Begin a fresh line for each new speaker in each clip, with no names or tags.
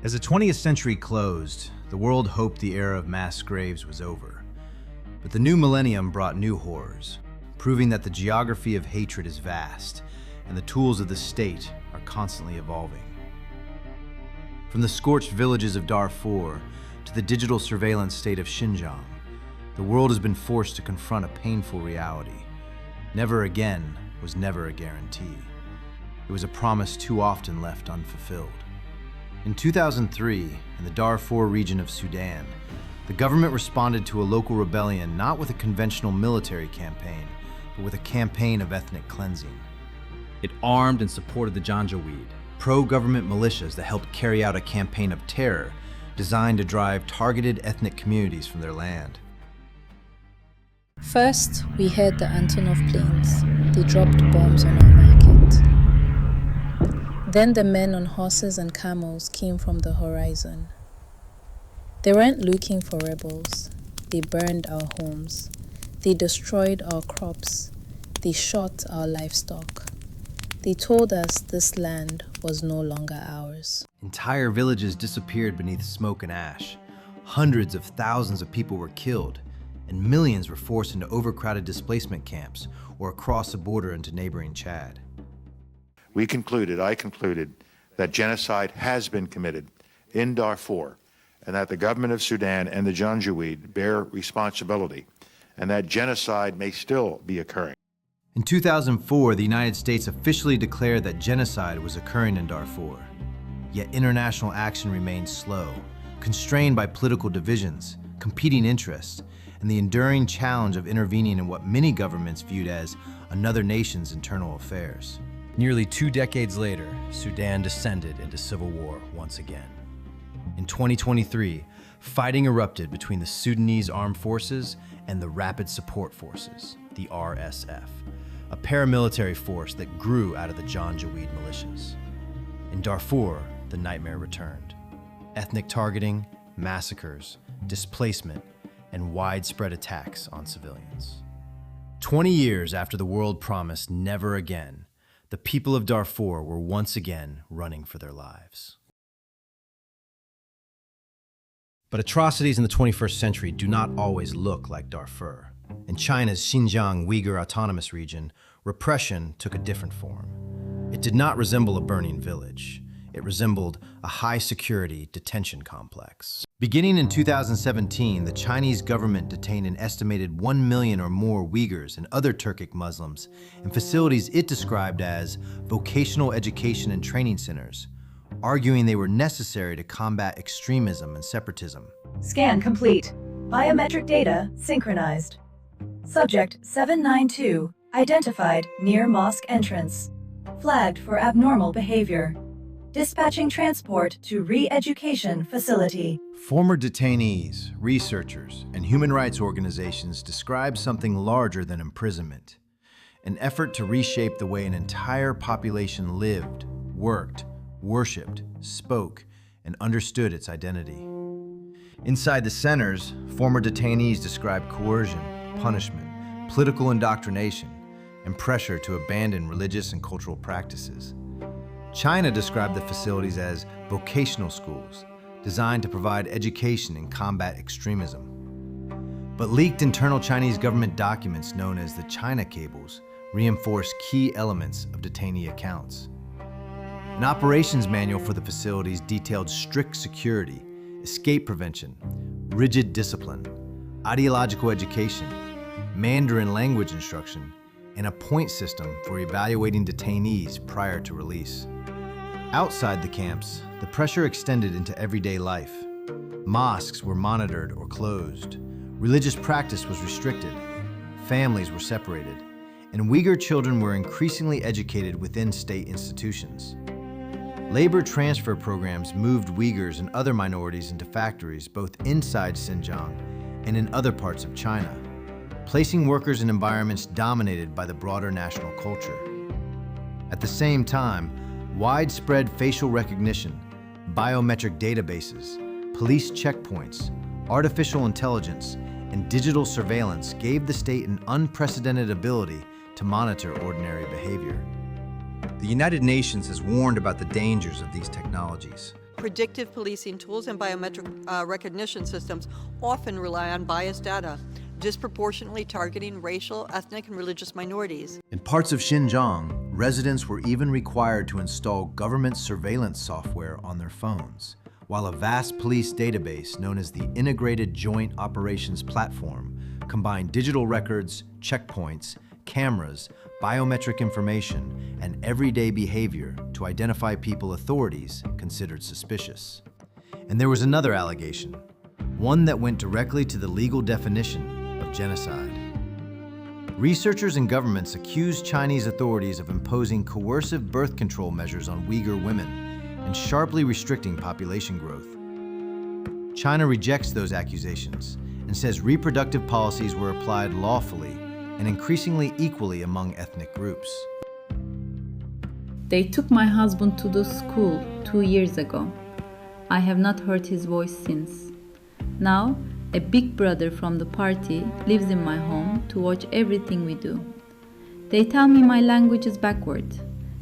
As the 20th century closed, the world hoped the era of mass graves was over. But the new millennium brought new horrors, proving that the geography of hatred is vast and the tools of the state are constantly evolving. From the scorched villages of Darfur to the digital surveillance state of Xinjiang, the world has been forced to confront a painful reality. Never again was never a guarantee. It was a promise too often left unfulfilled. In 2003, in the Darfur region of Sudan, the government responded to a local rebellion not with a conventional military campaign, but with a campaign of ethnic cleansing. It armed and supported the Janjaweed, pro-government militias that helped carry out a campaign of terror designed to drive targeted ethnic communities from their land.
First, we heard the Antonov planes. They dropped bombs on our market. Then the men on horses and camels came from the horizon. They weren't looking for rebels. They burned our homes. They destroyed our crops. They shot our livestock. They told us this land was no longer ours.
Entire villages disappeared beneath smoke and ash. Hundreds of thousands of people were killed, and millions were forced into overcrowded displacement camps or across the border into neighboring Chad.
I concluded, that genocide has been committed in Darfur, and that the government of Sudan and the Janjaweed bear responsibility, and that genocide may still be occurring.
In 2004, the United States officially declared that genocide was occurring in Darfur. Yet international action remained slow, constrained by political divisions, competing interests, and the enduring challenge of intervening in what many governments viewed as another nation's internal affairs. Nearly 2 decades later, Sudan descended into civil war once again. In 2023, fighting erupted between the Sudanese armed forces and the Rapid Support Forces, the RSF, a paramilitary force that grew out of the Janjaweed militias. In Darfur, the nightmare returned. Ethnic targeting, massacres, displacement, and widespread attacks on civilians. 20 years after the world promised never again, the people of Darfur were once again running for their lives. But atrocities in the 21st century do not always look like Darfur. In China's Xinjiang Uyghur Autonomous Region, repression took a different form. It did not resemble a burning village. It resembled a high-security detention complex. Beginning in 2017, the Chinese government detained an estimated 1 million or more Uyghurs and other Turkic Muslims in facilities it described as vocational education and training centers, arguing they were necessary to combat extremism and separatism.
Scan complete. Biometric data synchronized. Subject 792 identified near mosque entrance. Flagged for abnormal behavior. Dispatching transport to re-education facility.
Former detainees, researchers, and human rights organizations describe something larger than imprisonment, an effort to reshape the way an entire population lived, worked, worshipped, spoke, and understood its identity. Inside the centers, former detainees describe coercion, punishment, political indoctrination, and pressure to abandon religious and cultural practices. China described the facilities as vocational schools, designed to provide education and combat extremism. But leaked internal Chinese government documents known as the China Cables reinforce key elements of detainee accounts. An operations manual for the facilities detailed strict security, escape prevention, rigid discipline, ideological education, Mandarin language instruction, and a point system for evaluating detainees prior to release. Outside the camps, the pressure extended into everyday life. Mosques were monitored or closed. Religious practice was restricted. Families were separated. And Uyghur children were increasingly educated within state institutions. Labor transfer programs moved Uyghurs and other minorities into factories both inside Xinjiang and in other parts of China, placing workers in environments dominated by the broader national culture. At the same time, widespread facial recognition, biometric databases, police checkpoints, artificial intelligence, and digital surveillance gave the state an unprecedented ability to monitor ordinary behavior. The United Nations has warned about the dangers of these technologies,
predictive policing tools and biometric recognition systems often rely on biased data, disproportionately targeting racial, ethnic, and religious minorities.
In parts of Xinjiang, residents were even required to install government surveillance software on their phones, while a vast police database known as the Integrated Joint Operations Platform combined digital records, checkpoints, cameras, biometric information, and everyday behavior to identify people authorities considered suspicious. And there was another allegation, one that went directly to the legal definition of genocide. Researchers and governments accused Chinese authorities of imposing coercive birth control measures on Uyghur women and sharply restricting population growth. China rejects those accusations and says reproductive policies were applied lawfully and increasingly equally among ethnic groups.
They took my husband to the school 2 years ago. I have not heard his voice since. Now, a big brother from the party lives in my home to watch everything we do. They tell me my language is backward.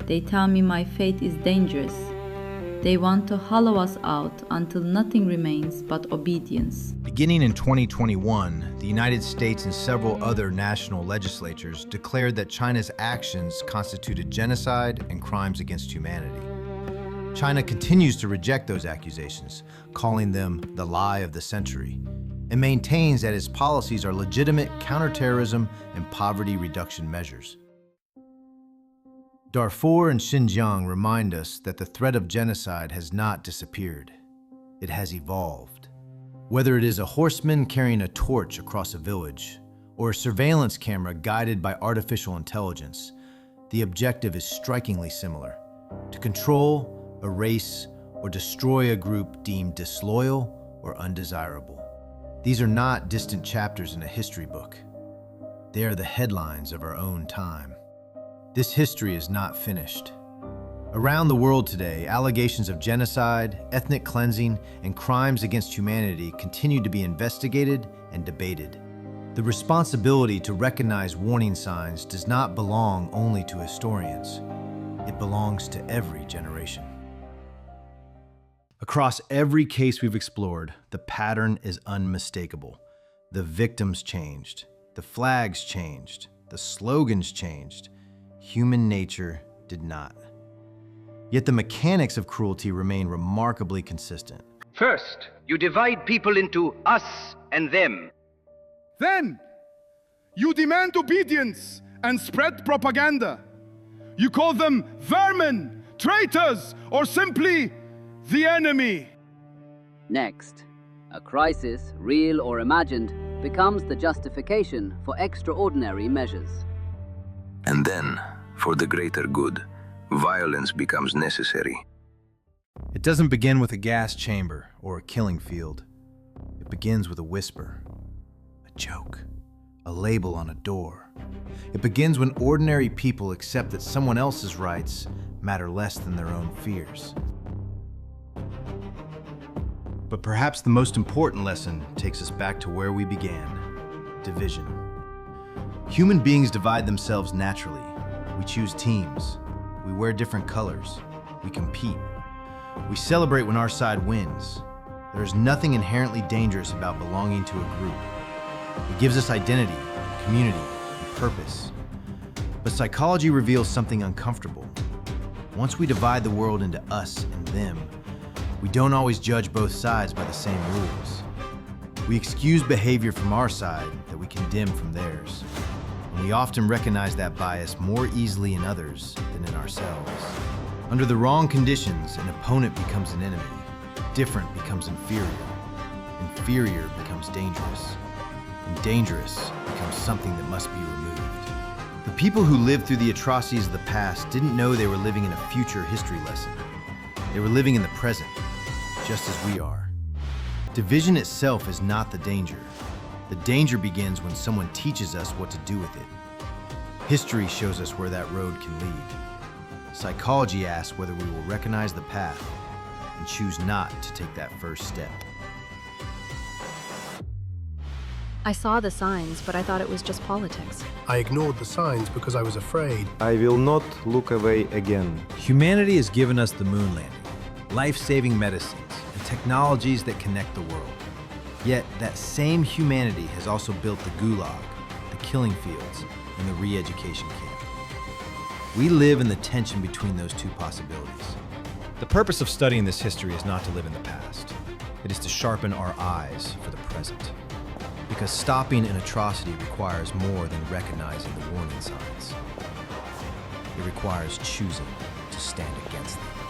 They tell me my faith is dangerous. They want to hollow us out until nothing remains but obedience.
Beginning in 2021, the United States and several other national legislatures declared that China's actions constituted genocide and crimes against humanity. China continues to reject those accusations, calling them the lie of the century, and maintains that its policies are legitimate counterterrorism and poverty reduction measures. Darfur and Xinjiang remind us that the threat of genocide has not disappeared. It has evolved. Whether it is a horseman carrying a torch across a village, or a surveillance camera guided by artificial intelligence, the objective is strikingly similar: to control, erase, or destroy a group deemed disloyal or undesirable. These are not distant chapters in a history book. They are the headlines of our own time. This history is not finished. Around the world today, allegations of genocide, ethnic cleansing, and crimes against humanity continue to be investigated and debated. The responsibility to recognize warning signs does not belong only to historians. It belongs to every generation. Across every case we've explored, the pattern is unmistakable. The victims changed, the flags changed, the slogans changed. Human nature did not. Yet the mechanics of cruelty remain remarkably consistent.
First, you divide people into us and them.
Then, you demand obedience and spread propaganda. You call them vermin, traitors, or simply the enemy.
Next, a crisis, real or imagined, becomes the justification for extraordinary measures.
And then, for the greater good, violence becomes necessary.
It doesn't begin with a gas chamber or a killing field. It begins with a whisper, a joke, a label on a door. It begins when ordinary people accept that someone else's rights matter less than their own fears. But perhaps the most important lesson takes us back to where we began: division. Human beings divide themselves naturally. We choose teams. We wear different colors. We compete. We celebrate when our side wins. There is nothing inherently dangerous about belonging to a group. It gives us identity, community, and purpose. But psychology reveals something uncomfortable. Once we divide the world into us and them, we don't always judge both sides by the same rules. We excuse behavior from our side that we condemn from theirs. And we often recognize that bias more easily in others than in ourselves. Under the wrong conditions, an opponent becomes an enemy. Different becomes inferior. Inferior becomes dangerous. And dangerous becomes something that must be removed. The people who lived through the atrocities of the past didn't know they were living in a future history lesson. They were living in the present, just as we are. Division itself is not the danger. The danger begins when someone teaches us what to do with it. History shows us where that road can lead. Psychology asks whether we will recognize the path and choose not to take that first step.
I saw the signs, but I thought it was just politics.
I ignored the signs because I was afraid.
I will not look away again.
Humanity has given us the moon landing. life-saving medicines, and technologies that connect the world. Yet, that same humanity has also built the gulag, the killing fields, and the re-education camp. We live in the tension between those two possibilities. The purpose of studying this history is not to live in the past. It is to sharpen our eyes for the present. Because stopping an atrocity requires more than recognizing the warning signs. It requires choosing to stand against them.